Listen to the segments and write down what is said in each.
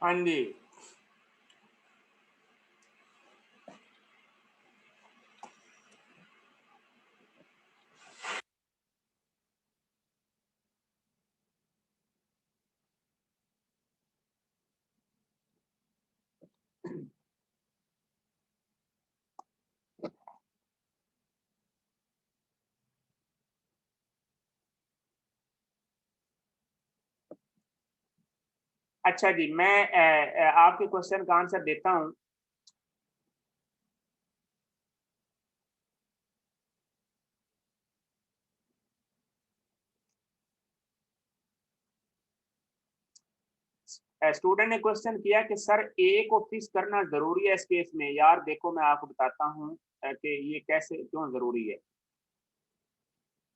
हाँ जी। अच्छा जी, मैं आपके क्वेश्चन का आंसर देता हूँ। स्टूडेंट ने क्वेश्चन किया कि सर ए को फिक्स करना जरूरी है इस केस में। यार देखो, मैं आपको बताता हूँ कि ये कैसे क्यों जरूरी है।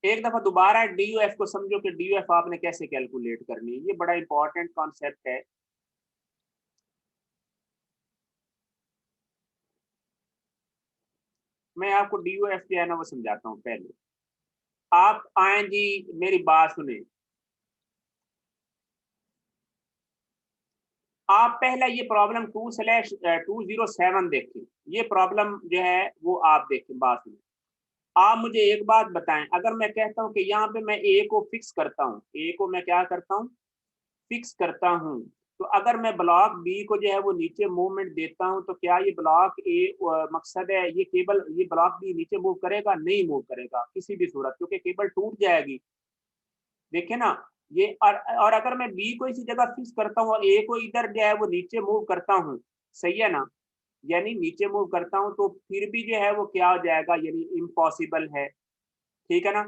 एक दफा दोबारा डी यू एफ को समझो कि डी यू एफ आपने कैसे कैलकुलेट करनी है। ये बड़ा इंपॉर्टेंट कॉन्सेप्ट है। मैं आपको डी यू एफ जो है ना वो समझाता हूँ। पहले आप आए जी, मेरी बात सुने। आप पहला ये प्रॉब्लम 2/207 देखें। ये प्रॉब्लम जो है वो आप देखें, बात सुने। आप मुझे एक बात बताएं, अगर मैं कहता हूं कि यहाँ पे मैं ए को फिक्स करता हूं, ए को मैं क्या करता हूं, फिक्स करता हूं, तो अगर मैं ब्लॉक बी को जो है वो नीचे मूवमेंट देता हूं, तो क्या ये ब्लॉक ए, मकसद है ये केबल, ये ब्लॉक बी नीचे मूव करेगा? नहीं मूव करेगा किसी भी सूरत, क्योंकि केबल टूट जाएगी। देखे ना ये। और अगर मैं बी को इसी जगह फिक्स करता हूँ और ए को इधर जो है वो नीचे मूव करता हूँ, सही है ना, यानी नीचे मूव करता हूँ, तो फिर भी जो है वो क्या हो जाएगा, यानी इम्पॉसिबल है। ठीक है ना।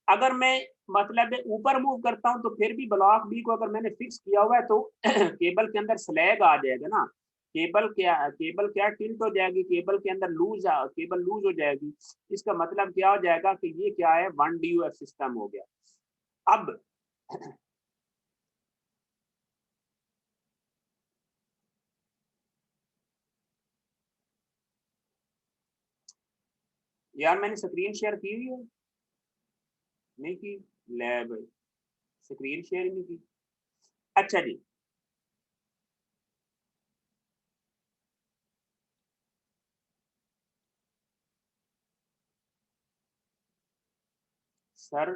अगर मैं मतलब ऊपर मूव करता हूं, तो फिर भी ब्लॉक बी को अगर मैंने फिक्स किया हुआ है, तो केबल के अंदर स्लैग आ जाएगा ना। केबल क्या टिल्ट हो जाएगी, केबल के अंदर केबल लूज हो जाएगी। इसका मतलब क्या हो जाएगा कि ये क्या है, 1 DUF सिस्टम हो गया। अब यार मैंने स्क्रीन शेयर की हुई है, नहीं की? लैब स्क्रीन शेयर नहीं की। अच्छा जी। सर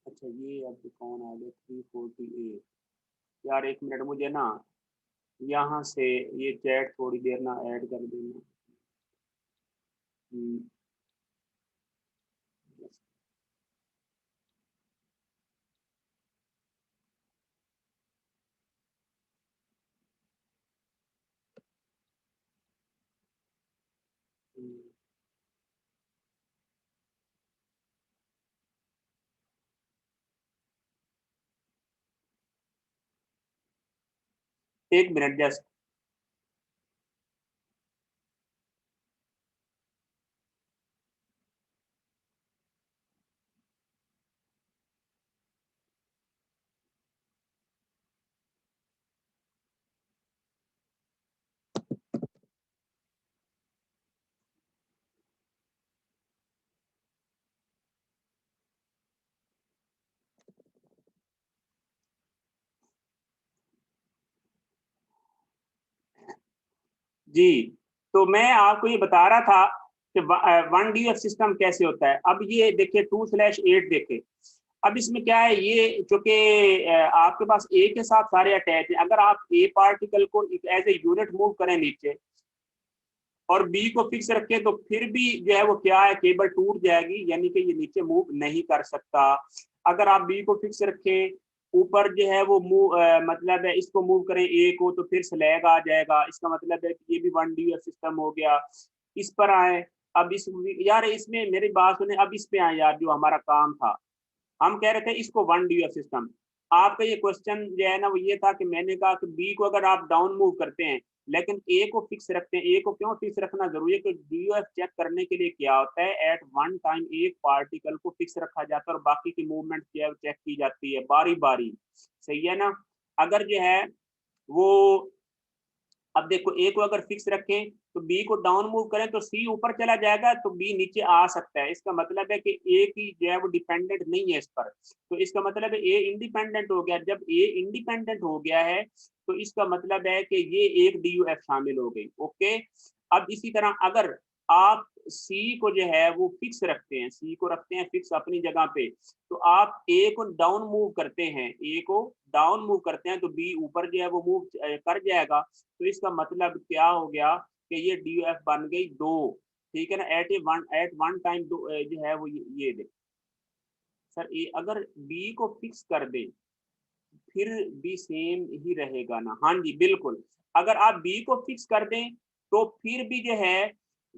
अच्छा, ये अब कौन आ गया, 348। यार एक मिनट, मुझे ना यहाँ से ये चैट थोड़ी देर ना ऐड कर देना। हम्म, हम्म, एक मिनट जस्ट। जी, तो मैं आपको ये बता रहा था कि 1 DUF सिस्टम कैसे होता है। अब ये देखिए 2/8 देखे। अब इसमें क्या है, ये चूंकि आपके पास ए के साथ सारे अटैच है, अगर आप ए पार्टिकल को एज ए यूनिट मूव करें नीचे और बी को फिक्स रखें, तो फिर भी जो है वो क्या है, केबल टूट जाएगी, यानी कि ये नीचे मूव नहीं कर सकता। अगर आप बी को फिक्स रखें, ऊपर जो है वो मूव, मतलब है इसको मूव करें ए को, तो फिर स्लैग आ जाएगा। इसका मतलब है कि ये भी 1 DUF सिस्टम हो गया। इस पर आए। अब इस, यार इसमें मेरी बात सुने, अब इस पे आए यार, जो हमारा काम था, हम कह रहे थे इसको 1 DUF सिस्टम। आपका ये क्वेश्चन जो है ना वो ये था कि मैंने कहा कि बी को अगर आप डाउन मूव करते हैं, लेकिन ए को फिक्स रखते हैं। ए को क्यों फिक्स रखना जरूरी है? कि DUF चेक करने के लिए क्या होता है, एट वन टाइम एक पार्टिकल को फिक्स रखा जाता है और बाकी की मूवमेंट चेक की जाती है बारी बारी। सही है ना। अगर जो है वो, अब देखो ए को अगर फिक्स रखें, तो बी को डाउन मूव करें तो सी ऊपर चला जाएगा, तो बी नीचे आ सकता है। इसका मतलब है कि ए की जो है वो डिपेंडेंट नहीं है इस पर, तो इसका मतलब है ए इंडिपेंडेंट हो गया। जब ए इंडिपेंडेंट हो गया है तो इसका मतलब है कि ये एक डी यू एफ शामिल हो गई। ओके, अब इसी तरह अगर आप सी को जो है वो फिक्स रखते हैं, सी को रखते हैं फिक्स अपनी जगह पे, तो आप ए को डाउन मूव करते हैं, ए को डाउन मूव करते हैं तो बी ऊपर जो है वो मूव कर जाएगा। तो इसका मतलब क्या हो गया कि ये डी एफ बन गई 2, ठीक है ना। एट वन टाइम जो है वो ये दे सर ए अगर बी को फिक्स कर दे फिर भी सेम ही रहेगा ना। हाँ जी बिल्कुल, अगर आप बी को फिक्स कर दें तो फिर भी जो है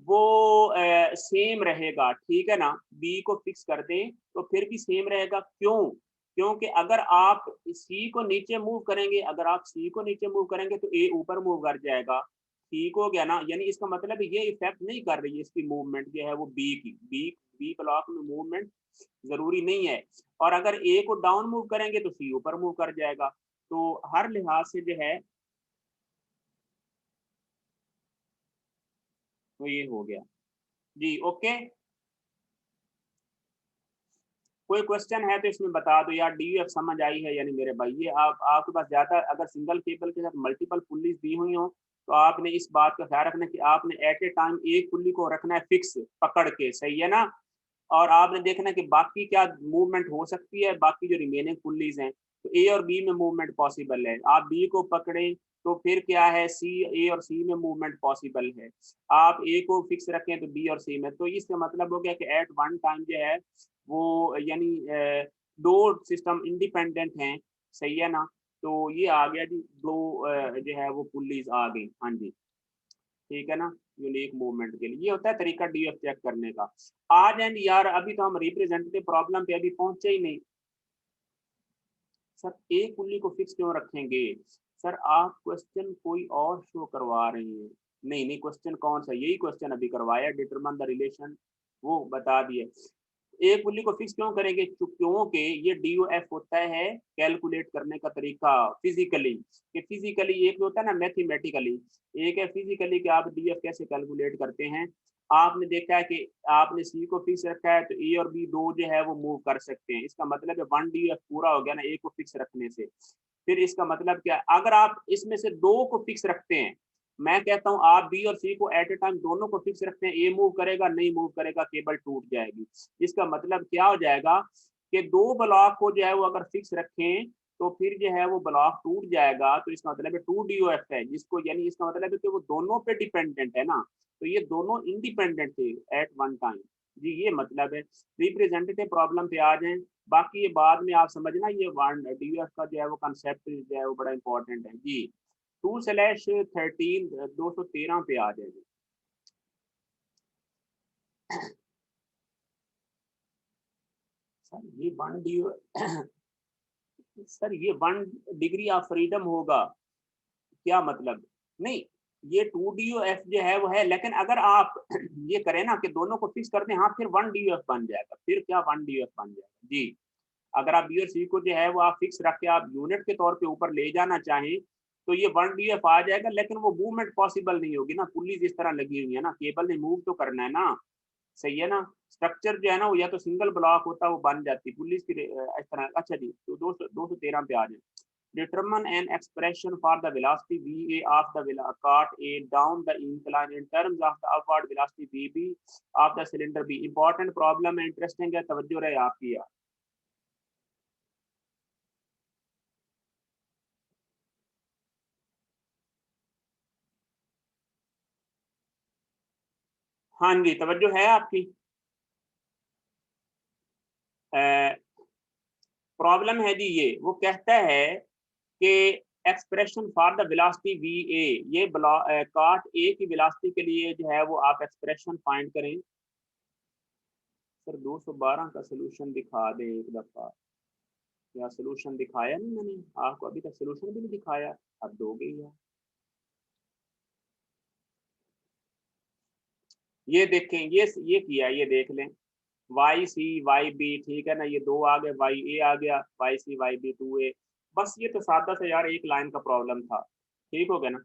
वो सेम रहेगा, ठीक है ना। बी को फिक्स कर दें तो फिर भी सेम रहेगा। क्यों? क्योंकि अगर आप सी को नीचे मूव करेंगे, अगर आप सी को नीचे मूव करेंगे तो ए ऊपर मूव कर जाएगा, ठीक हो गया ना। यानी इसका मतलब ये इफेक्ट नहीं कर रही है इसकी मूवमेंट जो है वो बी की, बी बी ब्लॉक में मूवमेंट जरूरी नहीं है। और अगर ए को डाउन मूव करेंगे तो सी ऊपर मूव कर जाएगा। तो हर लिहाज से जो है तो ये हो गया जी। ओके, कोई क्वेश्चन है तो इसमें बता दो यार। डीयूएफ समझ आई है यानी मेरे भाई। ये आपके पास ज्यादा अगर सिंगल केबल के साथ मल्टीपल पुल्लीज दी हुई हो तो आपने इस बात का ख्याल रखना कि आपने एट ए टाइम एक पुल्ली को रखना है फिक्स पकड़ के, सही है ना। और आपने देखना कि बाकी क्या मूवमेंट हो सकती है, बाकी जो रिमेनिंग पुल्लीज हैं तो ए और बी में मूवमेंट पॉसिबल है। आप बी को पकड़ें तो फिर क्या है, सी ए और सी में मूवमेंट पॉसिबल है। आप ए को फिक्स रखें तो बी और सी में। तो इसका मतलब हो गया कि एट वन टाइम जो है वो यानी दो सिस्टम इंडिपेंडेंट हैं, सही है ना। तो ये आ गया जी, दो जो है वो पुल्लीज आ गई। हाँ जी, ठीक है ना। यूनिक मूवमेंट के लिए ये होता है तरीका डीएफ चेक करने का। आज एंड यार अभी तो हम रिप्रेजेंटेटिव प्रॉब्लम पे अभी पहुंचे ही नहीं। सर एक पुल्ली को फिक्स क्यों रखेंगे? सर आप क्वेश्चन कोई और शो करवा रहे हैं। नहीं नहीं, क्वेश्चन कौन सा, यही क्वेश्चन अभी करवाया, डिटरमाइन द रिलेशन, वो बता दिए। एक पुल्ली को फिक्स क्यों करेंगे? क्योंकि ये डीओएफ होता है कैलकुलेट करने का तरीका फिजिकली। कि फिजिकली एक होता है ना मैथमेटिकली, एक है फिजिकली कि आप डीएफ कैसे कैलकुलेट करते हैं। आपने देखा है कि आपने सी को फिक्स रखा है तो ए और बी दो जो है वो मूव कर सकते हैं। इसका मतलब है वन डीएफ पूरा हो गया ना ए को फिक्स रखने से। फिर इसका मतलब क्या, अगर आप इसमें से दो को फिक्स रखते हैं, मैं कहता हूं आप बी और सी को एट ए टाइम दोनों को फिक्स रखते हैं, ए मूव करेगा नहीं मूव करेगा केबल टूट जाएगी। इसका मतलब क्या हो जाएगा कि दो ब्लॉक को जो है वो अगर फिक्स रखें तो फिर जो है वो ब्लॉक टूट जाएगा। तो इसका मतलब है टू डीओएफ है जिसको, यानी इसका मतलब है कि वो दोनों पे डिपेंडेंट है ना। तो ये दोनों इंडिपेंडेंट थे एट वन टाइम जी, ये मतलब है। रिप्रेजेंटेटिव प्रॉब्लम पे आ जाए, बाकी ये बाद में आप समझना। ये वन डीओएफ का जो है वो कंसेप्ट जो है वो बड़ा इंपॉर्टेंट है जी। 2/13 213 पे आ जाएगी। सर ये वन डी सर ये 1 डिग्री ऑफ फ्रीडम होगा, क्या मतलब? नहीं, ये 2 DOF जो है वो है, लेकिन अगर आप ये करें ना कि दोनों को फिक्स कर दें, हाँ फिर 1 DOF बन जाएगा। फिर क्या 1 DOF बन जाएगा जी। अगर आप बी और सी को जो है वो आप फिक्स रख के आप यूनिट के तौर पे ऊपर ले जाना चाहें तो ये 1 DOF आ जाएगा, लेकिन वो मूवमेंट पॉसिबल नहीं होगी ना। पुल्ली जिस तरह लगी हुई है ना, केबल ने मूव तो करना है ना, सही है ना। स्ट्रक्चर जो है ना वो या तो सिंगल ब्लॉक होता है वो बन जाती पुलिस की इस तरह। अच्छा जी, तो 213 पे आ जाए। Determine an expression for the velocity VA of the cart A down the incline in terms of the upward velocity VB of the cylinder B। Important problem है, interesting है, तवज्जो रहे आपकी यार। हाँ जी, तवज्जो है आपकी। प्रॉब्लम है जी ये, वो कहता है कि expression for the velocity V A, ये कार्ट ए की वेलोसिटी के लिए जो है वो आप एक्सप्रेशन फाइंड करें। सर 212 का सोल्यूशन दिखा दें एक दफा। या सोल्यूशन दिखाया नहीं मैंने आपको, अभी तक सोल्यूशन भी नहीं दिखाया, अब दो गई है। ये देखें, ये किया, ये देख लें। वाई सी वाई बी, ठीक है ना, ये दो आ गए, वाई ए आ गया, Y C Y B 2A। बस ये तो सादा से यार एक लाइन का प्रॉब्लम था, ठीक हो गया ना।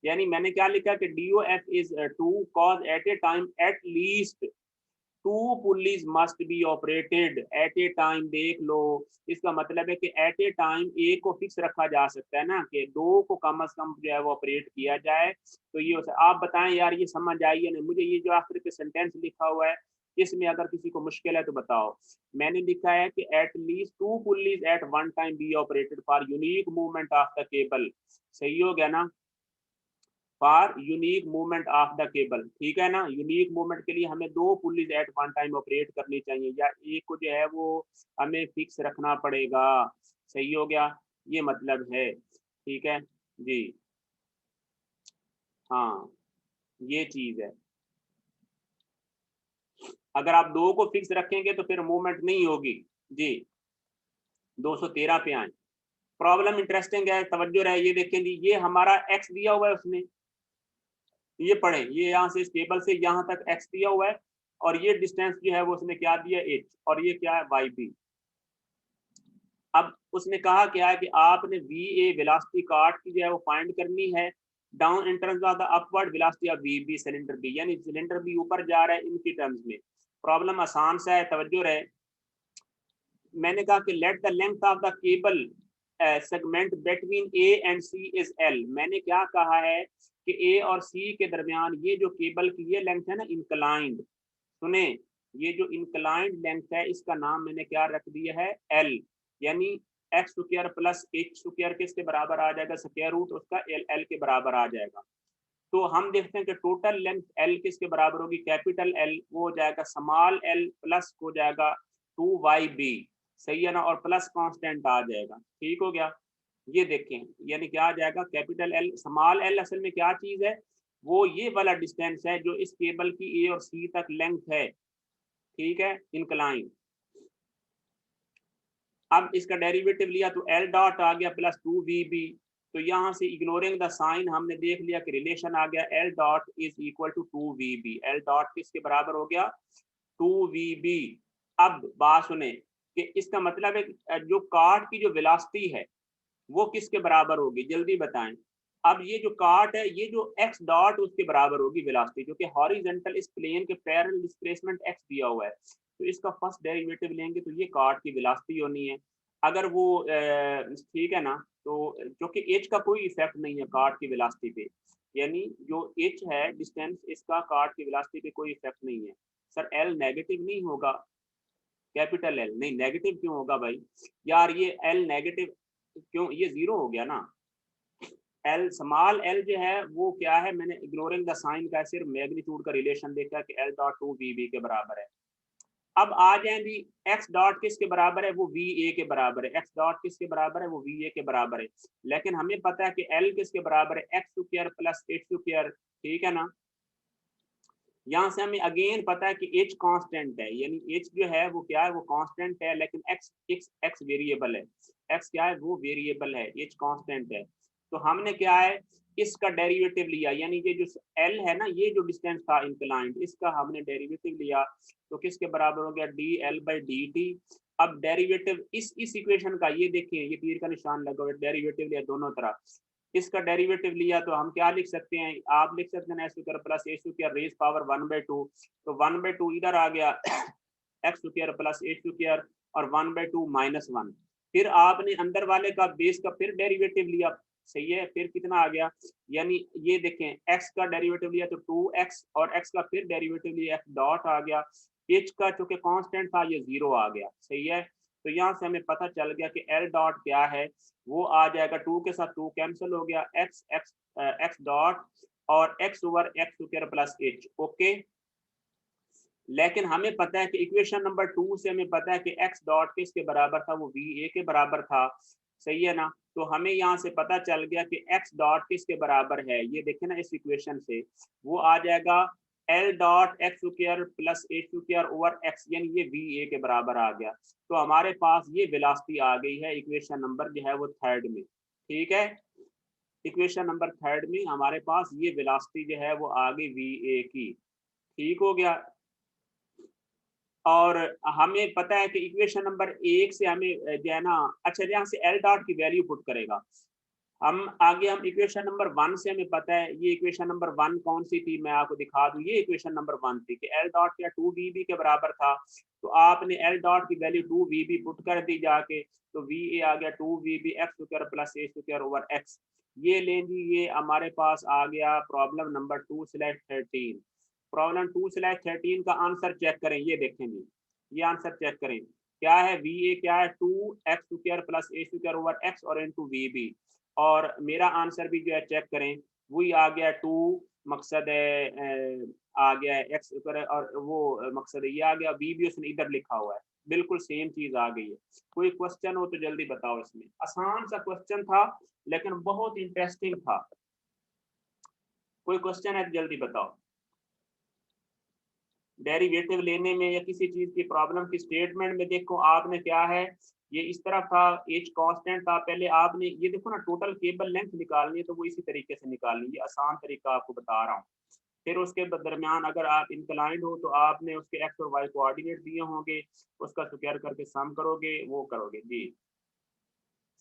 यानी मैंने क्या लिखा कि DOF is two cause at a time at least two pulleys must be operated at a time. देख लो, इसका मतलब है कि एट ए टाइम एक को फिक्स रखा जा सकता है ना, कि दो को कम से कम जो है वो ऑपरेट किया जाए। तो ये आप बताएं यार, ये समझ आई है ना? मुझे ये जो आखिर पे सेंटेंस लिखा हुआ है, इसमें अगर किसी को मुश्किल है तो बताओ। मैंने लिखा है कि at least two pulleys at one time be operated for unique movement of the cable. सही हो गया ना? For unique movement of the cable, ठीक है ना? यूनिक मूवमेंट के लिए हमें दो pulleys at one time operate करनी चाहिए, या एक को जो है वो हमें फिक्स रखना पड़ेगा। सही हो गया? ये मतलब है, ठीक है जी। हाँ, ये चीज है। अगर आप दो को फिक्स रखेंगे तो फिर मूवमेंट नहीं होगी जी। 213 पे आए। प्रॉब्लम इंटरेस्टिंग है, तवज्जो रहे। ये देखें जी, ये हमारा एक्स दिया हुआ है उसने, ये पढ़ें, ये यहाँ से इस टेबल से यहाँ तक एक्स दिया हुआ है, और ये डिस्टेंस जो है वो उसने क्या दिया, एच, और ये क्या है, वाई बी। अब उसने कहा क्या है कि आपने वी ए वेलोसिटी कार्ट की जो है वो फाइंड करनी है down in terms of the upward velocity of V B cylinder B, यानी सिलेंडर बी ऊपर जा रहा है इनकी टर्म्स में। प्रॉब्लम आसान सा है, तवज्जो रहे। मैंने कहा कि let the length of the cable segment between A and C is L. मैंने क्या कहा है कि ए और सी के दरमियान ये जो केबल की ये लेंथ है ना, इंक्लाइंड, सुने, ये जो इंक्लाइंड लेंथ है इसका नाम मैंने क्या रख दिया है, एल। यानी x square plus H square किसके बराबर आ जाएगा, स्क्वायर रूट उसका एल, एल के बराबर आ जाएगा। तो हम देखते हैं कि टोटल लेंथ एल किसके बराबर होगी, कैपिटल एल, वो हो जाएगा स्मॉल एल प्लस हो जाएगा 2YB। सही है ना? और प्लस कांस्टेंट आ जाएगा, ठीक हो गया? ये देखें, यानी क्या आ जाएगा, कैपिटल एल, स्मॉल एल असल में क्या चीज है, वो ये वाला डिस्टेंस है जो इस केबल की ए और सी तक लेंथ है, ठीक है, इंक्लाइन। अब इसका डेरिवेटिव लिया तो एल डॉट आ गया प्लस 2VB। तो यहाँ से इग्नोरिंग द साइन हमने देख लिया कि रिलेशन आ गया, L dot is equal to 2VB। L dot किसके बराबर हो गया, 2VB। अब बात सुने कि इसका मतलब है जो कार्ट की जो वेलोसिटी है वो किसके बराबर होगी, जल्दी बताएं। अब ये जो कार्ट है, ये जो एक्स डॉट उसके बराबर होगी वेलोसिटी, जो कि हॉरिजॉन्टल इस प्लेन के पैरेलल डिस्प्लेसमेंट एक्स दिया हुआ है। तो इसका फर्स्ट डेरिवेटिव लेंगे तो ये कार्ट की वेलोसिटी होनी है। अगर वो ठीक है ना, तो जो कि एच का कोई इफेक्ट नहीं है कार्ट की वेलोसिटी पे, यानी जो एच है डिस्टेंस, इसका कार्ट की वेलोसिटी पे कोई इफेक्ट नहीं है। सर एल नेगेटिव नहीं होगा, कैपिटल एल नहीं, नेगेटिव क्यों होगा भाई यार, ये एल नेगेटिव क्यों, ये जीरो हो गया ना। एल, स्मॉल एल जो है वो क्या है, मैंने इग्नोरिंग द साइन का सिर्फ मैग्नीट्यूड का रिलेशन देखा कि एल डॉट 2VB के बराबर है। अब आ जाए भी, एक्स डॉट किसके बराबर है, वो VA के बराबर है। एक्स डॉट किसके बराबर है, वो VA के बराबर है। लेकिन हमें पता है कि एल किसके बराबर है, x square plus H square, ठीक है ना? यहाँ से हमें अगेन पता है कि एच कांस्टेंट है, यानी एच जो है वो क्या है, वो कांस्टेंट है, लेकिन एक्स एक्स एक्स वेरिएबल है। एक्स क्या है, वो वेरिएबल है, एच कांस्टेंट है। तो हमने क्या है, इसका डेरिवेटिव लिया, यानी ये जो एल है ना, ये जो डिस्टेंस था इंक्लाइंड, इसका हमने डेरिवेटिव लिया, तो किसके बराबर हो गया, DL/dt। अब डेरिवेटिव इस इक्वेशन का, ये देखिए ये तीर का निशान लगा हुआ है, डेरिवेटिव लिया दोनों तरफ। इसका डेरिवेटिव लिया तो हम क्या लिख सकते हैं, आप लिख सकते हैं एक्स स्क्वायर प्लस ए स्क्वायर रेज पावर 1/2। तो 1/2 इधर आ गया एक्स स्क्वायर प्लस ए स्क्वायर, और 1/2 -1। फिर आपने अंदर वाले का बेस का फिर डेरिवेटिव लिया, सही है, फिर कितना आ गया, यानी ये देखें एक्स का डेरिवेटिव लिया तो 2x, और एक्स का फिर डेरिवेटिव लिया एक्स डॉट आ गया, एच का चूंकि कांस्टेंट था ये 0 आ गया, सही है। तो यहाँ से हमें पता चल गया कि एल डॉट क्या है, वो आ जाएगा 2 के साथ 2 कैंसिल हो गया, एक्स एक्स एक्स डॉट और x over x square plus H, okay. लेकिन हमें पता है कि इक्वेशन नंबर 2 से हमें पता है कि एक्स डॉट किसके बराबर था, वो VA के बराबर था, सही है ना? तो हमें यहाँ से पता चल गया कि एक्स डॉट किसके बराबर है, ये देखें ना इस इक्वेशन से, वो आ जाएगा L dot x square plus H square over x, यानी ये VA के बराबर आ गया। तो हमारे पास ये वेलोसिटी आ गई है इक्वेशन नंबर जो है वो थर्ड में, ठीक है। इक्वेशन नंबर थर्ड में हमारे पास ये वेलोसिटी जो है वो आ गई VA की, ठीक हो गया। और हमें पता है कि इक्वेशन नंबर 1 से हमें जो है ना, अच्छा यहाँ से एल डॉट की वैल्यू पुट करेगा। हम आगे हम इक्वेशन नंबर 1 से हमें पता है, ये इक्वेशन नंबर 1 कौन सी थी, मैं आपको दिखा दूं। ये इक्वेशन नंबर 1 थी कि एल डॉट क्या 2bb के बराबर था, तो आपने एल डॉट की वैल्यू 2bb पुट कर दी जाके, तो va आ गया 2bb एक्स स्क्वायर प्लस ए स्क्वायर ओवर एक्स। ये लें जी, ये हमारे पास आ गया प्रॉब्लम नंबर 2/13। प्रॉब्लम 2/13 का आंसर चेक करें, ये देखेंगे, ये आंसर चेक करें क्या है। va क्या है 2x स्क्वायर प्लस ए स्क्वायर ओवर एक्स और इनटू vb, और मेरा आंसर भी जो है चेक करें, वही आ गया 2, मकसद है आ गया है एक्स और वो मकसद है ये आ गया, बी भी उसने इधर लिखा हुआ है, बिल्कुल सेम चीज आ गई है। कोई क्वेश्चन हो तो जल्दी बताओ, इसमें आसान सा क्वेश्चन था लेकिन बहुत इंटरेस्टिंग था। कोई क्वेश्चन है तो जल्दी बताओ। डेरिवेटिव लेने में या किसी चीज की प्रॉब्लम की स्टेटमेंट में देखो आपने क्या है, ये इस तरफ था, एच कांस्टेंट था, पहले आपने ये देखो ना टोटल केबल लेंथ निकालनी है तो वो इसी तरीके से निकालनी है, ये आसान तरीका आपको बता रहा हूँ। फिर उसके दरमियान अगर आप इंक्लाइंड हो तो आपने उसके एक्स और वाई कोऑर्डिनेट दिए होंगे, उसका स्क्वायर करके सम करोगे, वो करोगे जी।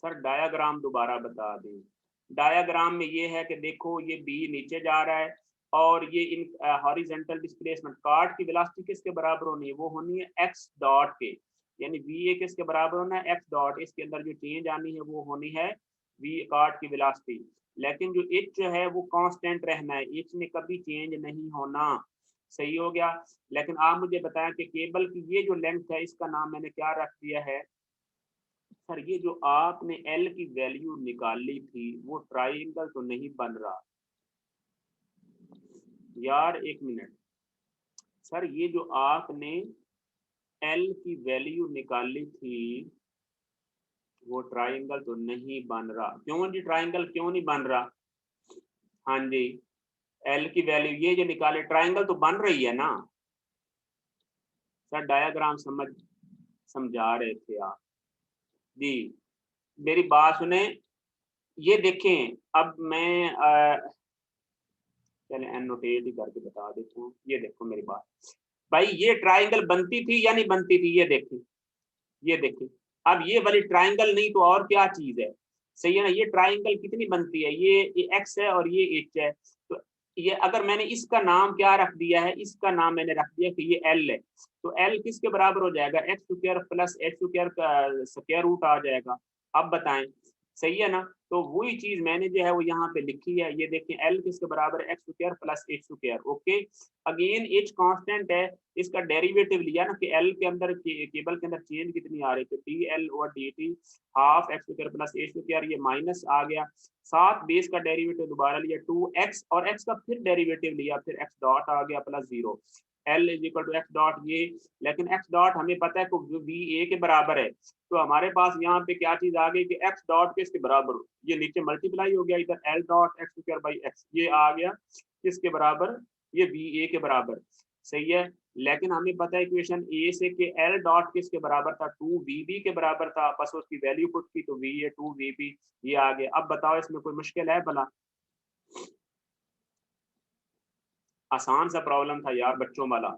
सर डायाग्राम दोबारा बता दें। डायाग्राम में ये है कि देखो ये बी नीचे जा रहा है और ये इन हॉरिजॉन्टल डिस्प्लेसमेंट कार्ड की वेलोसिटी किसके बराबर होनी है, वो होनी है एक्स डॉट के, यानी वी ए किसके बराबर होना है एक्स डॉट, इसके अंदर जो चेंज आनी है वो होनी है वी कार्ड की वेलोसिटी। लेकिन जो एच जो है वो कांस्टेंट रहना है, एच में कभी चेंज नहीं होना। सही हो गया। लेकिन आप मुझे बताएं कि केबल की ये जो लेंथ है इसका नाम मैंने क्या रख दिया है। सर ये जो आपने एल की वैल्यू निकाली थी वो ट्राइंगल तो नहीं बन रहा यार, एक मिनट। सर ये जो आपने एल की वैल्यू निकाली थी वो ट्राइंगल तो नहीं बन रहा, क्यों जी ट्राइंगल क्यों नहीं बन रहा। हाँ जी, एल की वैल्यू ये जो निकाले ट्राइंगल तो बन रही है ना। सर डायग्राम समझा रहे थे आप जी, मेरी बात सुने। ये देखें, अब मैं चले एनोटेट ही करके बता देता हूँ। ये देखो मेरी बात भाई, ये ट्राइंगल बनती थी या नहीं बनती थी, ये देखें, ये देखें। अब ये वाली ट्राइंगल नहीं तो और क्या चीज है, सही है ना। ये ट्राइंगल कितनी बनती है, ये एक्स है और ये एच है, तो ये अगर मैंने इसका नाम क्या रख दिया है, इसका नाम मैंने रख दिया कि ये एल है, तो एल किसके बराबर हो जाएगा x square plus H square का स्क्वायर रूट आ जाएगा। अब बताएं, सही है ना। तो वही चीज मैंने जो है वो यहाँ पे लिखी है, ये देखें एल किसके बराबर x square plus H square. Okay, again H constant है, इसका डेरिवेटिव लिया ना कि एल के अंदर केबल के अंदर चेंज कितनी आ रही है, D L over D T half x square plus H square, ये माइनस आ गया, साथ बेस का डेरिवेटिव दोबारा लिया 2x और x का फिर डेरिवेटिव लिया, फिर x डॉट आ गया plus 0, L is equal to x dot ये। लेकिन x डॉट हमें पता है कि वी ए के बराबर है, तो हमारे पास यहाँ पे क्या चीज आ गई कि x डॉट किसके बराबर हो, ये नीचे मल्टीप्लाई हो गया, इधर L dot x square by x, ये आ गया किसके बराबर, ये वी ए के बराबर। सही है। लेकिन हमें पता है इक्वेशन ए से कि एल डॉट किसके बराबर था 2vb के बराबर था, बस उसकी वैल्यू पुट की तो वी ए 2vb ये आ गया। अब बताओ इसमें कोई मुश्किल है भला, आसान सा प्रॉब्लम था यार बच्चों वाला।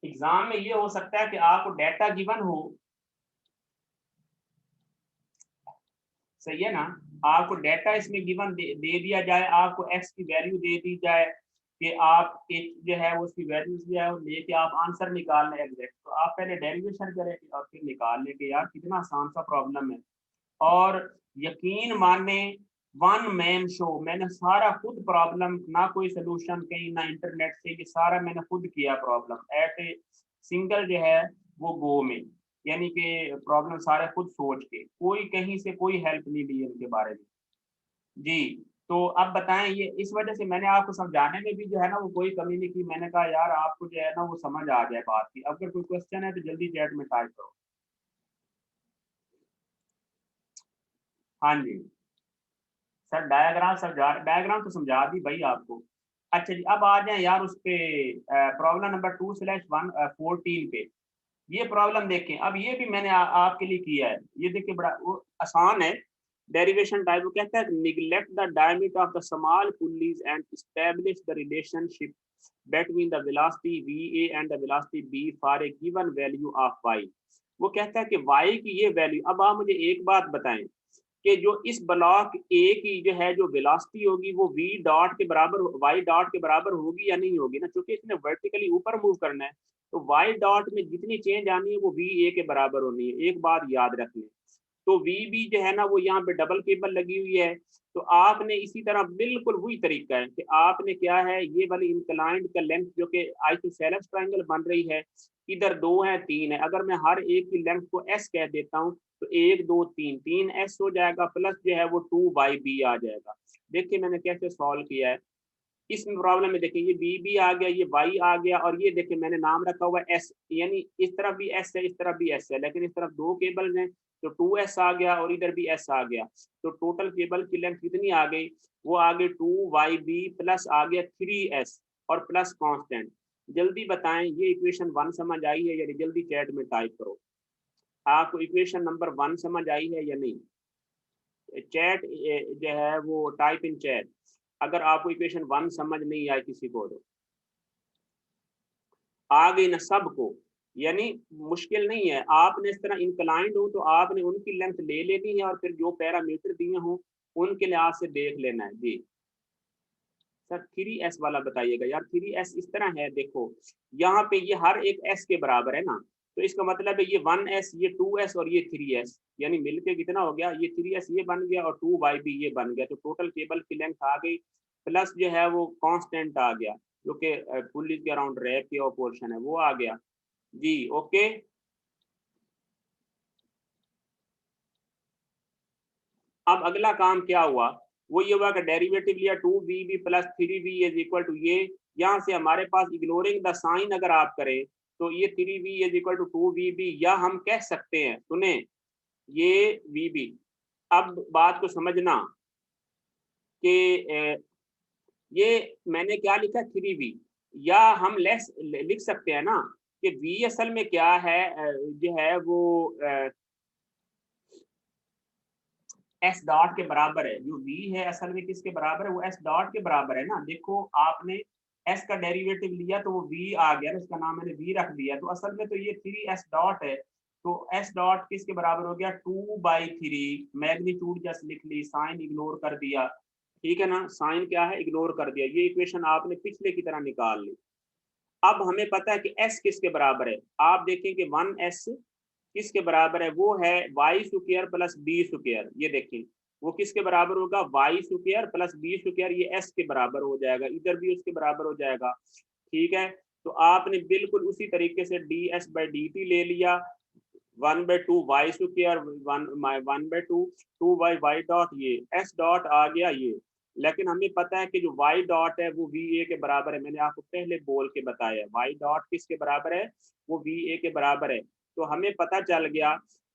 एग्जाम में ये हो सकता है कि आपको डाटा गिवन हो, सही है ना, आपको डाटा इसमें गिवन दे दिया जाए, आपको एक्स की वैल्यू दे दी जाए कि आप एक जो है उसकी वैल्यू जो है वो लेके आप आंसर निकाल लें एग्जैक्ट, तो आप पहले डेरिवेशन करें और फिर निकाल लेंगे। यार कितना आसान सा प्रॉब्लम है, और यकीन माने वन मैन शो, मैंने सारा खुद प्रॉब्लम, ना कोई सोल्यूशन कहीं ना इंटरनेट से, ये सारा मैंने खुद किया प्रॉब्लम एट ए सिंगल जो है वो गो में, यानी कि प्रॉब्लम सारे खुद सोच के, कोई कहीं से कोई हेल्प नहीं ली इनके बारे में जी। तो अब बताएं, ये इस वजह से मैंने आपको समझाने में भी जो है ना वो कोई कमी नहीं की, मैंने कहा यार आपको जो है ना वो समझ आ जाए बात की। अगर कोई क्वेश्चन है तो जल्दी चैट में टाइप करो। हाँ जी सर, डायग्राम तो समझा दी भाई आपको। अच्छा जी, अब आ जाए यार उस पे प्रॉब्लम नंबर 2/114 पे। ये प्रॉब्लम देखें, अब ये भी मैंने आपके लिए किया है, ये देखिए बड़ा वो आसान है। डेरिवेशन टाइप वो कहता है neglect the diameter of the small pulleys and establish the relationship between the velocity va and the velocity b for a given value of y। वो कहता है कि y की ये वैल्यू, अब आप मुझे एक बात बताएं कि जो इस ब्लॉक ए की जो है जो वेलोसिटी होगी वो v डॉट के बराबर y डॉट के बराबर होगी या नहीं होगी ना, क्योंकि इसने वर्टिकली ऊपर मूव करना है तो y डॉट में जितनी चेंज आनी है वो va के बराबर होनी है। एक बात याद रख लें, तो VB जो है ना वो यहाँ पे डबल केबल लगी हुई है, तो आपने इसी तरह बिल्कुल वही तरीका है कि आपने क्या है, ये वाली इंक्लाइंड का लेंथ जो कि आइसोसेलेस ट्रायंगल बन रही है, इधर 2 है 3 है, अगर मैं हर एक की लेंथ को S कह देता हूँ तो 1 2 3 3S हो जाएगा, प्लस जो है वो 2YB आ जाएगा। देखिए मैंने कैसे सॉल्व किया है इस प्रॉब्लम में। देखिए ये बी भी आ गया, ये वाई आ गया, और ये देखिए मैंने नाम रखा हुआ एस, यानी इस तरफ भी एस है इस तरफ भी एस है, लेकिन इस तरफ 2 केबल हैं तो 2S आ गया और इधर भी S आ गया, तो टोटल केबल की लेंथ कितनी आ गई, वो आ गई 2YB प्लस आ गया 3S और प्लस कांस्टेंट। जल्दी बताएं ये इक्वेशन 1 समझ आई है या नहीं, जल्दी चैट में टाइप करो, आपको इक्वेशन नंबर 1 समझ आई है या नहीं। चैट जो है वो टाइप इन चैट अगर आपको इक्वेशन 1 समझ नहीं आए किसी को तो। आ गई ना सबको, यानी मुश्किल नहीं है, आपने इस तरह इंक्लाइंड हो तो आपने उनकी लेंथ ले लेनी है और फिर जो पैरामीटर दिए हों उनके लिहाज से देख लेना है। जी सर 3S वाला बताइएगा यार, 3S इस तरह है, देखो यहाँ पे ये हर एक S के बराबर है ना, तो इसका मतलब है ये 1S ये 2S और ये 3S, यानी मिलके कितना हो गया, ये 3S ये बन गया और 2YB ये बन गया, तो टोटल केबल की लेंथ आ गई, प्लस जो है वो कांस्टेंट आ गया जो कि पुलिस के अराउंड रैप के पोर्शन है वो आ गया। जी ओके, अब अगला काम क्या हुआ, वो ये हुआ कि डेरिवेटिव लिया 2VB plus 3V is equal to ये, यहाँ से हमारे पास इग्नोरिंग द साइन अगर आप करें तो ये 3V is equal to 2VB, या हम कह सकते हैं सुने ये VB। अब बात को समझना कि ये मैंने क्या लिखा 3V, या हम लेस लिख सकते हैं ना कि V असल में क्या है, जो है वो एस डॉट के बराबर है, जो v है असल में किसके बराबर है, वो एस डॉट के बराबर है ना। देखो आपने s का डेरिवेटिव लिया तो वो v आ गया ना, इसका नाम मैंने v रख दिया, तो असल में तो ये 3s डॉट है, तो s डॉट किसके बराबर हो गया 2/3, मैग्नीट्यूड जस्ट लिख ली, साइन इग्नोर कर दिया, ठीक है ना, साइन क्या है इग्नोर कर दिया, ये इक्वेशन आपने पिछले की तरह निकाल ली। अब हमें पता है कि s किसके बराबर है, आप देखें कि 1s किसके बराबर है, वो है y square plus b square, ये देखें वो किसके बराबर होगा, y square plus b square, ये एस के बराबर हो जाएगा, इधर भी उसके बराबर हो जाएगा, ठीक है। तो आपने बिल्कुल उसी तरीके से D S by D T ले लिया, 1/2 वाई स्क्वायर 1/2 2 वाई डॉट, ये एस डॉट आ गया ये, लेकिन हमें पता है कि जो वाई डॉट है वो वी ए के बराबर है, मैंने आपको पहले बोल के बताया वाई डॉट किसके बराबर है, वो वी ए के बराबर है। तो हमें पता चल गया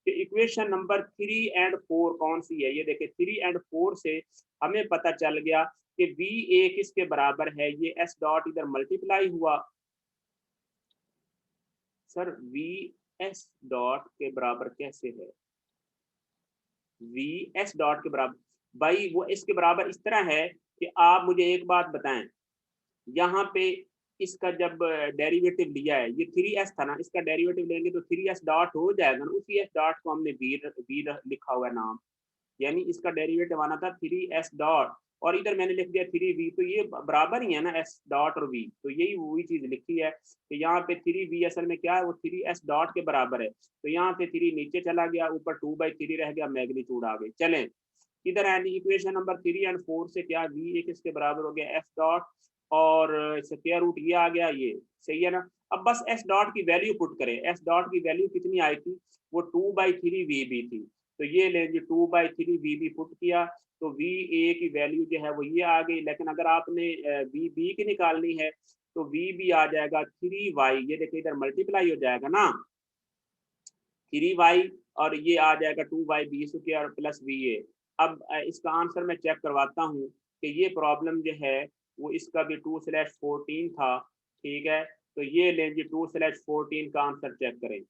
कि इक्वेशन नंबर 3 एंड 4 कौन सी है, ये देखिए 3 एंड 4 से हमें पता चल गया कि वी ए किसके बराबर है, ये एस डॉट इधर मल्टीप्लाई हुआ, सर वी एस डॉट के बराबर कैसे है, वी एस डॉट के बराबर, भाई वो इसके बराबर इस तरह है कि आप मुझे एक बात बताएं, यहाँ पे इसका जब डेरिवेटिव लिया है, ये 3s था ना, इसका डेरिवेटिव लेंगे तो 3s डॉट हो जाएगा ना, उसी s डॉट को हमने b लिखा हुआ है नाम, यानी इसका डेरिवेटिव आना था 3s डॉट, और इधर मैंने लिख दिया 3v, तो ये बराबर ही है ना s डॉट और v, तो यही वही चीज लिखी है, तो यहाँ पे 3v असल में क्या है, वो 3s डॉट के बराबर है, तो यहाँ पे 3 नीचे चला गया, ऊपर 2/3 रह गया, मैग्नीट्यूड आ गई। चलें इधर यानी इक्वेशन नंबर 3 एंड 4 से क्या v एक इसके बराबर हो गया s डॉट और स्क्वायर रूट ये आ गया, ये सही है ना। अब बस s डॉट की वैल्यू पुट करें, s डॉट की वैल्यू कितनी आई थी, वो 2/3 VB थी, तो ये लेंगे 2/3 VB पुट किया तो VA की वैल्यू जो है वो ये आ गई, लेकिन अगर आपने VB की निकालनी है तो VB आ जाएगा 3y, ये देखिए इधर मल्टीप्लाई हो जाएगा ना 3y, और ये आ जाएगा 2YB स्क्वायर प्लस VA। अब इसका आंसर मैं चेक करवाता हूँ कि ये प्रॉब्लम जो है वो इसका भी 2/14 था, ठीक है, तो ये लें जी 2/14 का आंसर चेक करें।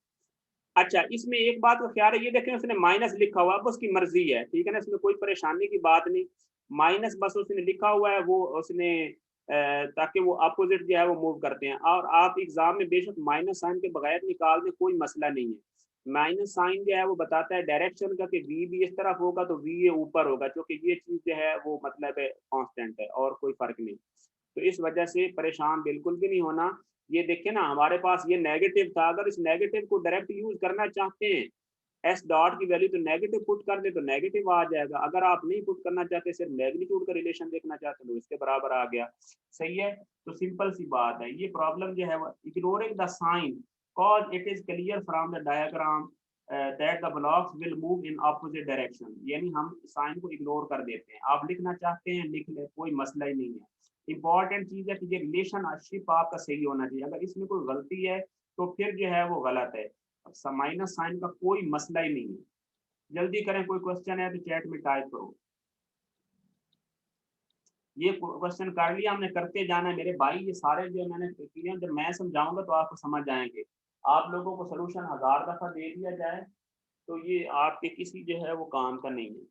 अच्छा इसमें एक बात का ख्याल है, ये देखें उसने माइनस लिखा हुआ, अब उसकी मर्जी है, ठीक है ना, इसमें कोई परेशानी की बात नहीं, माइनस बस उसने लिखा हुआ है, वो उसने ताकि वो अपोजिट जो है वो मूव करते हैं। और आप एग्जाम में बेशक माइनस साइन के बगैर निकाल दें, कोई मसला नहीं है। माइनस साइन जो है वो बताता है डायरेक्शन का कि वी भी इस तरफ होगा तो वी ये ऊपर होगा, क्योंकि ये चीज जो है वो मतलब है कांस्टेंट है और कोई फर्क नहीं। तो इस वजह से परेशान बिल्कुल भी नहीं होना। ये देखिए ना, हमारे पास ये नेगेटिव था, अगर इस नेगेटिव को डायरेक्ट यूज करना चाहते हैं, एस डॉट की वैल्यू तो नेगेटिव पुट कर दे तो नेगेटिव आ जाएगा। अगर आप नहीं पुट करना चाहते, सिर्फ मैग्नीट्यूड का रिलेशन देखना चाहते हैं, तो इसके बराबर आ गया। सही है, तो सिंपल सी बात है। ये प्रॉब्लम जो है वो ignoring the sign cause it is clear from the diagram that the blocks will move in opposite direction, यानी हम साइन को इग्नोर कर देते हैं। आप लिखना चाहते हैं लिख ले, कोई मसला ही नहीं है। इंपॉर्टेंट चीज है कि ये रिलेशनशिप आपका सही होना चाहिए। अगर इसमें कोई गलती है तो फिर जो है वो गलत है। माइनस साइन का कोई मसला ही नहीं है। जल्दी करें, कोई क्वेश्चन है तो चैट में टाइप करो। ये क्वेश्चन कर लिया हमने, करते जाना है मेरे भाई। ये सारे जो मैंने किए जब मैं समझाऊंगा तो आपको समझ आएंगे। आप लोगों को सोल्यूशन 1000 दफा दे दिया जाए तो ये आपके किसी जो है वो काम का नहीं है।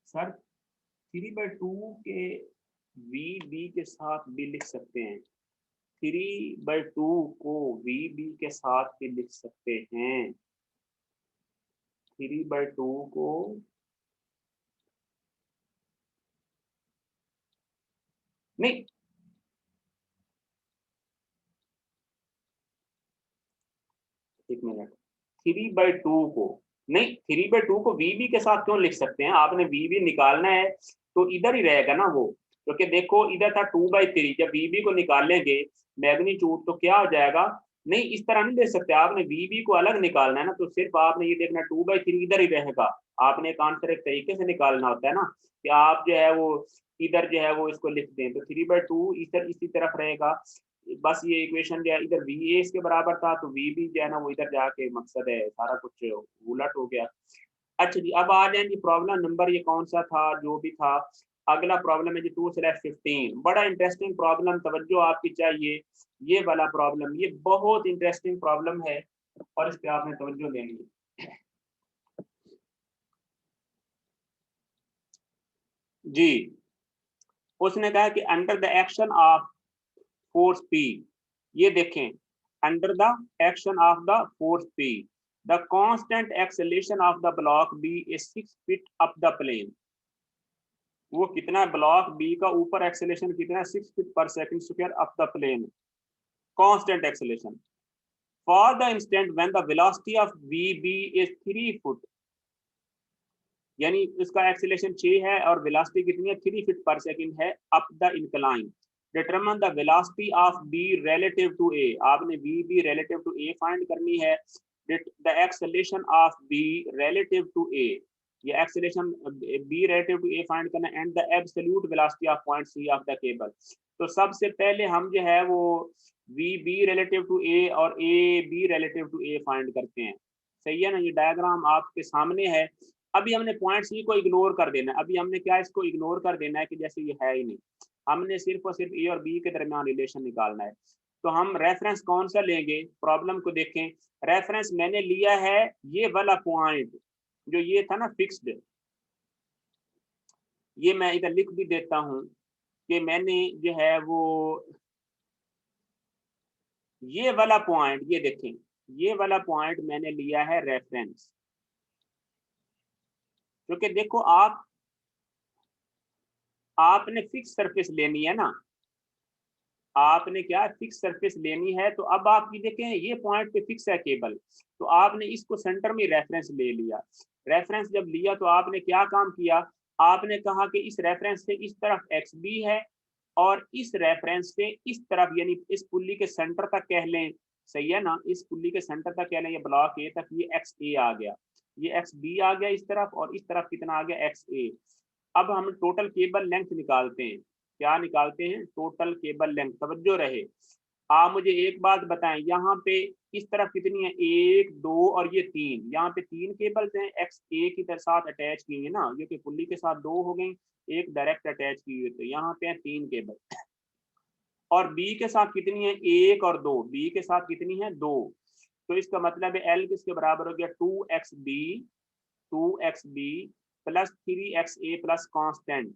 सर 3/2 के वी बी के साथ भी लिख सकते हैं। 3/2 को वी बी के साथ भी लिख सकते हैं। 3/2 को नहीं, एक मिनट, 3/2 को नहीं, 3/2 को वी के साथ क्यों लिख सकते हैं? आपने वी निकालना है तो इधर ही रहेगा ना वो, क्योंकि देखो इधर था 2/3, जब वी को निकालेंगे मैग्नीट्यूड तो क्या हो जाएगा। नहीं, इस तरह नहीं ले सकते, आपने वी को अलग निकालना है ना, तो सिर्फ आपने ये देखना 2/3 इधर ही रहेगा। आपने एक आंसर एक तरीके से निकालना होता है ना, कि आप जो है वो इधर जो है वो इसको लिख दें तो 3/2 इधर इसी तरफ रहेगा। बस ये इक्वेशन जो है इधर वी ए इसके बराबर था तो वी भी जो है ना वो इधर जाके मकसद है सारा कुछ उलट हो गया। अच्छा जी, अब आ जाएंगे प्रॉब्लम नंबर, ये कौन सा था जो भी था। अगला प्रॉब्लम है जी 2/15। बड़ा इंटरेस्टिंग प्रॉब्लम, तवज्जो आपकी चाहिए। ये वाला प्रॉब्लम ये बहुत इंटरेस्टिंग प्रॉब्लम है और इस पे आपने तवज्जो देनी है। जी, उसने कहा कि under the action of force P, ये देखें, under the action of the force P the constant acceleration of the block B is 6 feet up the plane. वो कितना, ब्लॉक बी का ऊपर एक्सेलरेशन कितना, 6 फीट पर second square up the plane, constant acceleration. For the instant when the velocity of V B is 3 foot, यानी इसका acceleration 6 है और वेलोसिटी कितनी है, 3 फीट पर सेकंड है up the incline. Determine the velocity of B relative to A, आपने V B relative to A find करनी है। The acceleration of B relative to A, ये acceleration B relative to A find करना, and the absolute velocity of point C of the cable. तो सबसे पहले हम जो है वो V B relative to A और a B relative to A find करते हैं। सही है ना, ये डायग्राम आपके सामने है। अभी हमने पॉइंट सी को इग्नोर कर देना है। अभी हमने क्या इसको इग्नोर कर देना है कि जैसे ये है ही नहीं, हमने सिर्फ और सिर्फ ए और बी के दरमियान रिलेशन निकालना है। तो हम रेफरेंस कौन सा लेंगे, प्रॉब्लम को देखें। रेफरेंस मैंने लिया है ये वाला पॉइंट जो ये था ना फिक्स्ड, ये मैं इधर लिख भी देता हूं कि मैंने जो है वो ये वाला पॉइंट, ये देखें, ये वाला पॉइंट मैंने लिया है रेफरेंस। क्योंकि देखो आपने फिक्स सरफेस लेनी है ना, आपने क्या फिक्स सरफेस लेनी है। तो अब आप ये देखें ये पॉइंट पे फिक्स है केबल, तो आपने इसको सेंटर में रेफरेंस ले लिया। रेफरेंस जब लिया तो आपने क्या काम किया, आपने कहा कि इस रेफरेंस से इस तरफ एक्स बी है और इस रेफरेंस से इस तरफ यानी इस पुल्ली के सेंटर तक कह लें, सही है ना, इस पुल्ली के सेंटर तक कह लें ये ब्लॉक ए तक, ये एक्स ए आ गया, ये एक्स बी आ गया इस तरफ, और इस तरफ कितना आ गया एक्स ए। अब हम टोटल केबल लेंथ निकालते हैं। क्या निकालते हैं, टोटल केबल लेंथ। तवज्जो रहे, आप मुझे एक बात बताएं, यहाँ पे इस तरफ कितनी है, 1 2 और ये 3, यहाँ पे 3 केबल्स हैं, एक्स ए की तरह साथ अटैच की हुई ना, ये कि पुल्ली के साथ 2 हो गई, एक डायरेक्ट अटैच की हुई, तो यहाँ पे है 3 केबल। और बी के साथ कितनी है, 1 और 2, बी के साथ कितनी है, 2, तो इसका मतलब है एल किसके बराबर हो गया, 2xb plus 3xa plus constant.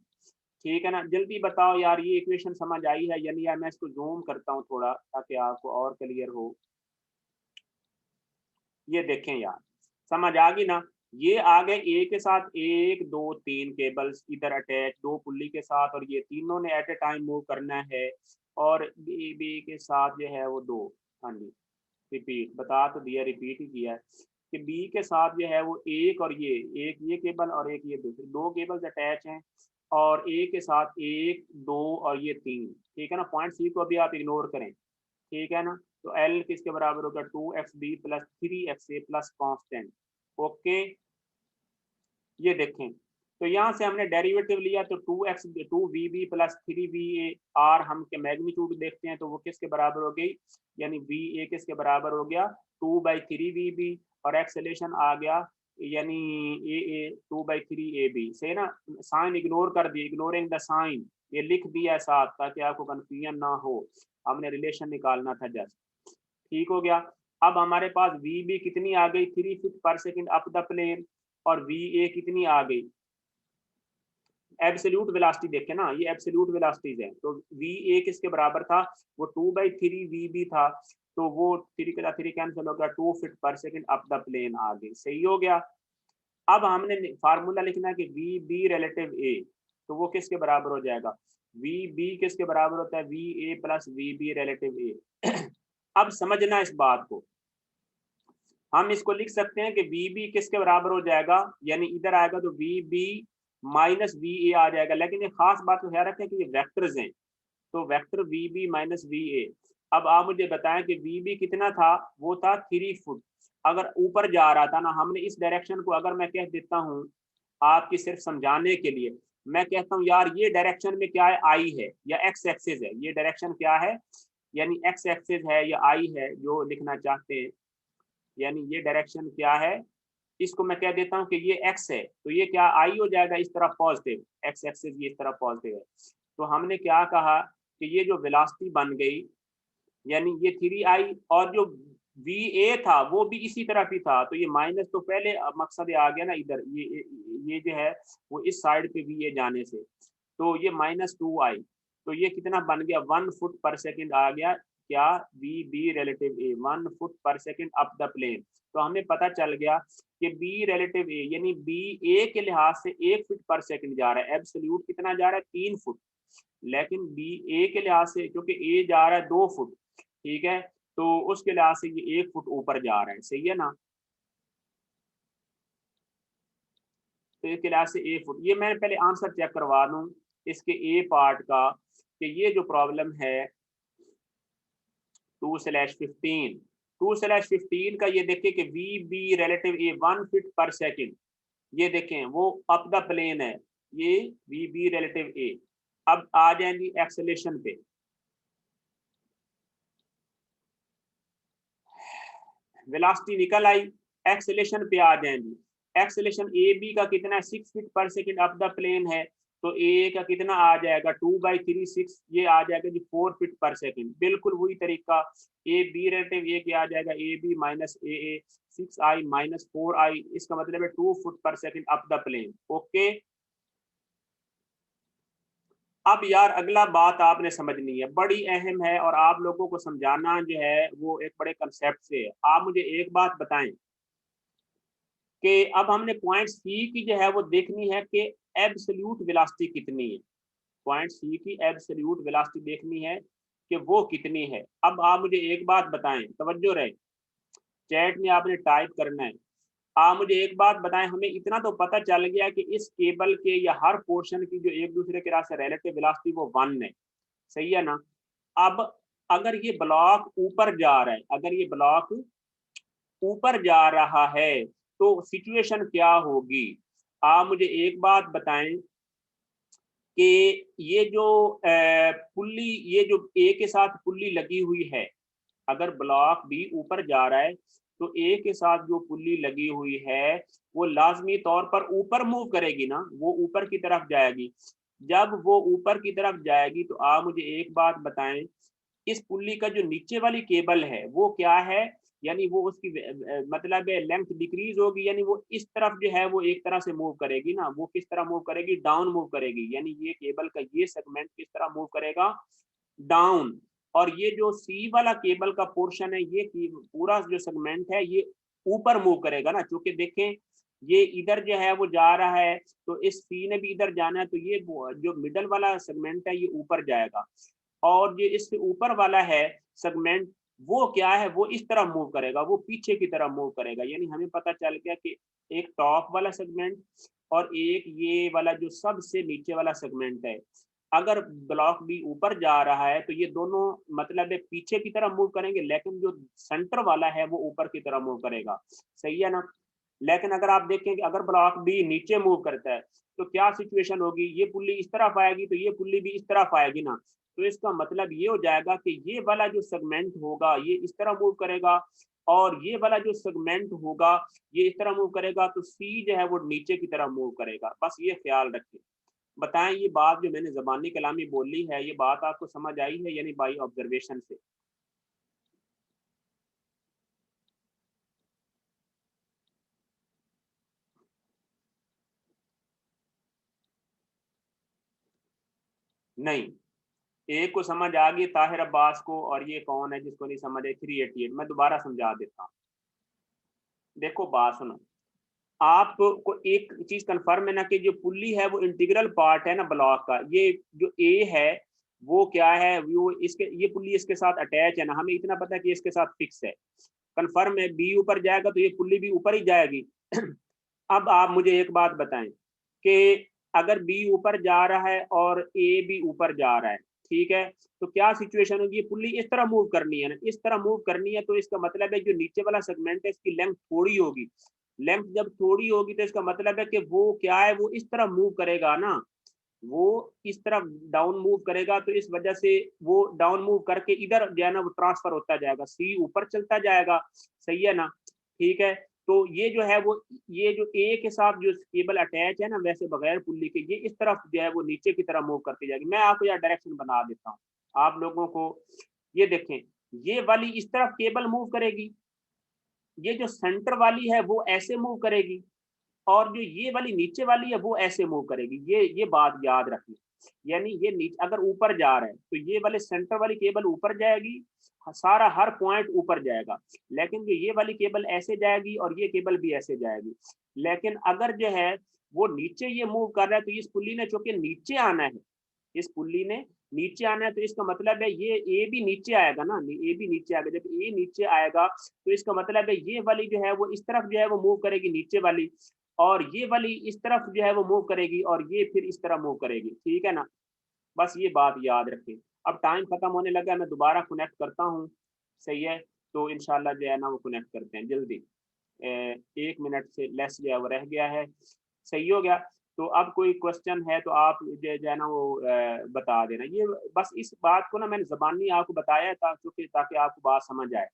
ठीक है ना, जल्दी बताओ यार ये इक्वेशन समझ आई है यानी, यार मैं इसको जूम करता हूँ थोड़ा ताकि आपको और क्लियर हो। ये देखें यार, समझ आ गई ना, ये आ गए ए के साथ 1 2 3 केबल्स इधर अटैच, 2 पुल्ली के साथ, और ये तीनों ने एट ए टाइम मूव करना है, और बी के साथ जो है वो 2। हाँ जी, रिपीट बता तो दिया, रिपीट ही किया है कि बी के साथ जो है वो एक, और एक ये केबल और एक ये दूसरी, 2 केबल्स अटैच हैं, और ए के साथ 1 2 और ये 3। ठीक है ना, पॉइंट सी को अभी आप इग्नोर करें। ठीक है ना, तो एल किसके बराबर होगा, 2xb plus 3xa plus constant. Okay, ये देखें, तो यहाँ से हमने डेरिवेटिव लिया, तो 2vb प्लस 3var, हम के मैग्नीट्यूड देखते हैं तो वो किसके बराबर हो गई, यानी va किसके बराबर हो गया, 2/3vb, और एक्सेलेरेशन आ गया यानी a 2/3ab से ना, साइन इग्नोर कर दिया, इग्नोरिंग द साइन, ये लिख दिया साथ ताकि आपको कंफ्यूजन ना हो, हमने रिलेशन निकालना था जस्ट। ठीक हो गया, अब हमारे पास vb कितनी आ गई, 3 फीट पर सेकंड अप द प्लेन, और va कितनी आ गई, एब्सोल्यूट वेलोसिटी देखें ना, ये एब्सोल्यूट वेलोसिटीज है, तो va किसके बराबर था, वो 2/3vb था, तो वो 3 का 3 कैंसिल हो गया, 2 फीट पर सेकंड अप द प्लेन आ गई। सही हो गया, अब हमने फार्मूला लिखना है कि vb रिलेटिव a, तो वो किसके बराबर हो जाएगा, vb किसके बराबर होता है, va plus vb relative a। अब समझना इस बात को, हम इसको लिख सकते हैं कि vb किसके बराबर हो जाएगा, यानी इधर आएगा तो vb माइनस va आ जाएगा, लेकिन ये खास बात तो ध्यान रखें कि ये वेक्टर्स हैं, तो वेक्टर vb माइनस va। अब आप मुझे बताएं कि vb कितना था, वो था 3 फुट, अगर ऊपर जा रहा था ना, हमने इस डायरेक्शन को अगर मैं कह देता हूँ आपकी सिर्फ समझाने के लिए, मैं कहता हूँ यार ये डायरेक्शन में क्या है, आई है या एक्स एक्सिस है, ये डायरेक्शन क्या है, यानी एक्स एक्सिस है या आई है जो लिखना चाहते हैं, यानी ये डायरेक्शन क्या है, इसको मैं कह देता हूँ कि ये एक्स है, तो ये क्या आई हो जाएगा इस तरफ पॉजिटिव, एक्स एक्सिस ये इस तरफ पॉजिटिव है, तो हमने क्या कहा कि ये जो वेलोसिटी बन गई, यानी ये 3i, और जो va था वो भी इसी तरफ ही था, तो ये माइनस तो पहले मकसद आ गया ना इधर, ये जो है वो इस साइड पे va जाने से, तो ये -2i, तो ये कितना बन गया, 1 फुट पर सेकंड आ गया, क्या vb relative a, 1 foot per second up the plane. तो हमें पता चल गया कि b रिलेटिव a यानी b a के लिहाज से 1 फुट पर सेकंड जा रहा है, एब्सोल्यूट कितना जा रहा है, 3 फुट, लेकिन b a के लिहाज से क्योंकि a जा रहा है 2 फुट, ठीक है, तो उसके लिहाज से ये 1 फुट ऊपर जा रहा है। सही है ना, तो इसके लिहाज से 1 फुट, ये मैं पहले आंसर चेक करवा दूं इसके ए पार्ट का, कि ये जो प्रॉब्लम है 2/15, 2/15 का ये देखिए कि V B relative A 1 feet पर सेकंड, ये देखें वो अप द प्लेन है, ये वी बी रिलेटिव ए। अब आ जाएंगी एक्सेलेरेशन पे, वेलोसिटी निकल आई, एक्सेलेरेशन पे आ जाएंगी, एक्सेलेरेशन ए बी का कितना है, 6 फीट पर सेकंड अप द प्लेन है, तो ए का कितना आ जाएगा, 2/3 6, ये आ जाएगा जी 4 फीट पर सेकंड, बिल्कुल वही तरीका, ए बी रिलेटिव ए क्या आ जाएगा, A B minus A 6i minus 4i, इसका मतलब है 2 foot per second up the plane. Okay, अब यार अगला बात आपने समझनी है, बड़ी अहम है, और आप लोगों को समझाना जो है वो एक बड़े कंसेप्ट से है। आप मुझे एक बात बताएं कि अब हमने पॉइंट सी की जो है वो देखनी है कि एब्सोल्यूट वेलोसिटी कितनी है, पॉइंट सी की एब्सोल्यूट वेलोसिटी देखनी है कि वो कितनी है। अब आप मुझे एक बात बताएं, तवज्जो रहे, चैट में आपने टाइप करना है, आप मुझे एक बात बताएं, हमें इतना तो पता चल गया कि इस केबल के या हर पोर्शन की जो एक दूसरे के रास्ते रिलेटिव वेलोसिटी वो 1 है। सही है ना, अब अगर ये ब्लॉक ऊपर जा रहा है, अगर ये ब्लॉक ऊपर जा रहा है तो सिचुएशन क्या होगी। आप मुझे एक बात बताएं कि ये जो पुल्ली, ये जो ए के साथ पुल्ली लगी हुई है, अगर ब्लॉक बी ऊपर जा रहा है तो ए के साथ जो पुल्ली लगी हुई है वो लाजमी तौर पर ऊपर मूव करेगी ना, वो ऊपर की तरफ जाएगी। जब वो ऊपर की तरफ जाएगी तो आप मुझे एक बात बताएं, इस पुल्ली का जो नीचे वाली केबल है वो क्या है, यानी वो उसकी मतलब लेंथ डिक्रीज होगी, यानी वो इस तरफ जो है वो एक तरह से मूव करेगी ना, वो किस तरह मूव करेगी, डाउन मूव करेगी, यानी ये केबल का ये सेगमेंट किस तरह मूव करेगा, डाउन। और ये जो सी वाला केबल का पोर्शन है, ये पूरा जो सेगमेंट है ये ऊपर मूव करेगा ना, क्योंकि देखें ये इधर जो है वो जा रहा है तो इस सी ने भी इधर जाना है, तो ये जो मिडल वाला सेगमेंट है ये ऊपर जाएगा। और ये इससे ऊपर वाला है सेगमेंट, वो क्या है, वो इस तरह मूव करेगा, वो पीछे की तरह मूव करेगा। यानी हमें पता चल गया कि एक टॉप वाला सेगमेंट और एक ये वाला जो सबसे नीचे वाला सेगमेंट है, अगर ब्लॉक बी ऊपर जा रहा है तो ये दोनों मतलब है पीछे की तरह मूव करेंगे, लेकिन जो सेंटर वाला है वो ऊपर की तरह मूव करेगा। सही है ना। लेकिन अगर आप देखें कि अगर ब्लॉक बी नीचे मूव करता है तो क्या सिचुएशन होगी, ये पुल्ली इस तरफ आएगी तो ये पुल्ली भी इस तरफ आएगी ना। तो इसका मतलब ये हो जाएगा कि ये वाला जो सेगमेंट होगा ये इस तरह मूव करेगा और ये वाला जो सेगमेंट होगा ये इस तरह मूव करेगा, तो सी जो है वो नीचे की तरह मूव करेगा। बस ये ख्याल रखें। बताएं ये बात जो मैंने जबानी कलामी बोली है ये बात आपको समझ आई है यानी बाई ऑब्जर्वेशन से? नहीं, एक को समझ आ गई ताहिर अब्बास को, और ये कौन है जिसको नहीं समझ आई, 388। मैं दोबारा समझा देता हूँ। देखो बात सुनो, आपको एक चीज कंफर्म है ना कि जो पुल्ली है वो इंटीग्रल पार्ट है ना ब्लॉक का, ये जो ए है वो क्या है, वो इसके ये पुल्ली इसके साथ अटैच है ना, हमें इतना पता है कि इसके साथ फिक्स है। कंफर्म है बी ऊपर जाएगा तो ये पुल्ली भी ऊपर ही जाएगी। अब आप मुझे एक बात बताएं कि अगर बी ऊपर जा रहा है और ए भी ऊपर जा रहा है, ठीक है, तो क्या सिचुएशन होगी, पुल्ली इस तरह मूव करनी है ना, इस तरह मूव करनी है, तो इसका मतलब है जो नीचे वाला सेगमेंट है इसकी लेंथ थोड़ी होगी। लेंथ जब थोड़ी होगी तो इसका मतलब है कि वो क्या है, वो इस तरह मूव करेगा ना, वो इस तरफ डाउन मूव करेगा, तो इस वजह से वो डाउन मूव करके इधर जो है ना वो ट्रांसफर होता जाएगा, सी ऊपर चलता जाएगा। सही है ना। ठीक है, तो ये जो है वो ये जो ए के साथ जो केबल अटैच है ना वैसे बगैर पुल्ली के, ये इस तरफ जो है वो नीचे की तरफ मूव करती जाएगी। मैं आपको यार डायरेक्शन बना देता हूँ आप लोगों को। ये देखें, ये वाली इस तरफ केबल मूव करेगी, ये जो सेंटर वाली है वो ऐसे मूव करेगी, और जो ये वाली नीचे वाली है वो ऐसे मूव करेगी। ये बात याद रखनी। यानी ये नीचे अगर ऊपर जा रहा है तो ये वाले सेंटर वाली केबल ऊपर जाएगी, सारा हर पॉइंट ऊपर जाएगा। लेकिन जो ये वाली केबल ऐसे जाएगी और ये केबल भी ऐसे जाएगी। लेकिन अगर जो है वो नीचे ये मूव कर रहा है तो इस पुल्ली ने चूंकि नीचे आना है, इस पुल्ली ने नीचे आना है, तो इसका मतलब है ये ए भी नीचे आएगा ना, ए भी नीचे आएगा। जब ए नीचे आएगा तो इसका मतलब है ये वाली जो है वो इस तरफ जो है वो मूव करेगी नीचे वाली, और ये वाली इस तरफ जो है वो मूव करेगी, और ये फिर इस तरह मूव करेगी। ठीक है ना। बस ये बात याद रखें। अब टाइम खत्म होने लगा, मैं दोबारा कनेक्ट करता हूँ। सही है, तो इंशाल्लाह जो है ना वो कनेक्ट करते हैं जल्दी। 1 मिनट से लेस जो है वो रह गया है। सही हो गया। तो अब कोई क्वेश्चन है तो आप जो है ना वो बता देना। ये बस इस बात को ना मैंने जबानी आपको बताया था क्योंकि ताकि आपको बात समझ आए।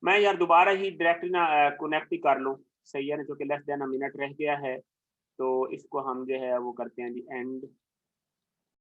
मैं यार दोबारा ही डायरेक्ट ना कनेक्ट ही कर लूँ। सही है ना, क्योंकि लेस देन मिनट रह गया है। तो इसको हम जो है वो करते हैं जी एंड।